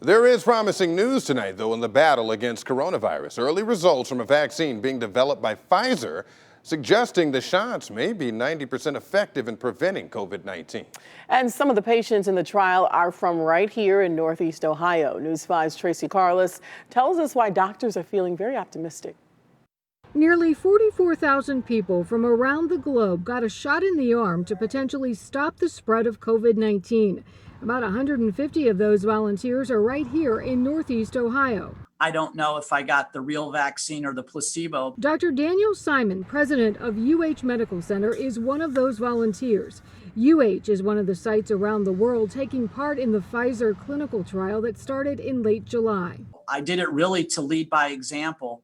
There is promising news tonight, though, in the battle against coronavirus. Early results from a vaccine being developed by Pfizer suggesting the shots may be 90% effective in preventing COVID-19. And some of the patients in the trial are from right here in Northeast Ohio. News 5's Tracy Carlos tells us why doctors are feeling very optimistic. Nearly 44,000 people from around the globe got a shot in the arm to potentially stop the spread of COVID-19. About 150 of those volunteers are right here in Northeast Ohio. I don't know if I got the real vaccine or the placebo. Dr. Daniel Simon, president of UH Medical Center, is one of those volunteers. UH is one of the sites around the world taking part in the Pfizer clinical trial that started in late July. I did it really to lead by example.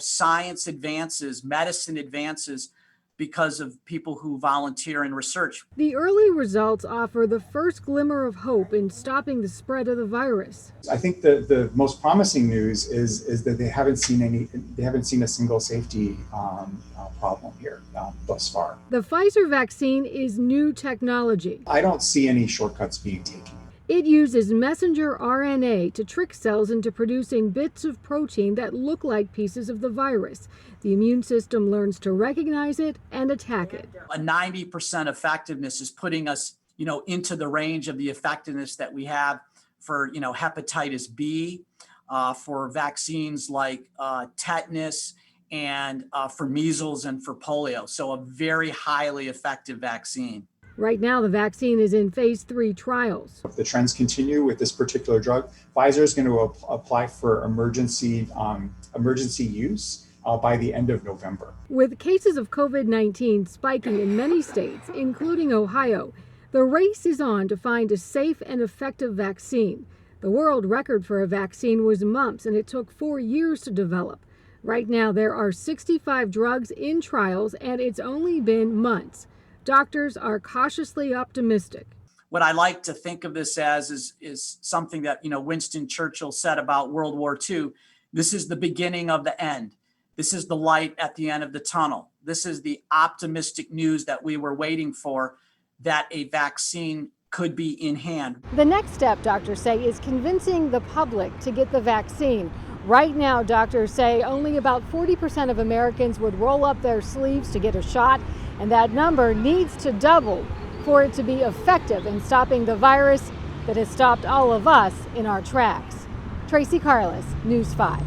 Science advances, medicine advances because of people who volunteer in research. The early results offer the first glimmer of hope in stopping the spread of the virus. I think the most promising news is that they haven't seen a single safety problem here thus far. The Pfizer vaccine is new technology. I don't see any shortcuts being taken. It uses messenger RNA to trick cells into producing bits of protein that look like pieces of the virus. The immune system learns to recognize it and attack it. A 90% effectiveness is putting us, into the range of the effectiveness that we have for, hepatitis B, for vaccines like tetanus, and for measles and for polio. So a very highly effective vaccine. Right now, the vaccine is in phase 3 trials. If the trends continue with this particular drug, Pfizer is going to apply for emergency use by the end of November. With cases of COVID-19 spiking in many states, including Ohio, the race is on to find a safe and effective vaccine. The world record for a vaccine was mumps, and it took 4 years to develop. Right now, there are 65 drugs in trials, and it's only been months. Doctors are cautiously optimistic. What I like to think of this as is something that, Winston Churchill said about World War II. This is the beginning of the end. This is the light at the end of the tunnel. This is the optimistic news that we were waiting for, that a vaccine could be in hand. The next step, doctors say, is convincing the public to get the vaccine. Right now, doctors say only about 40% of Americans would roll up their sleeves to get a shot, and that number needs to double for it to be effective in stopping the virus that has stopped all of us in our tracks. Tracy Carlos, News 5.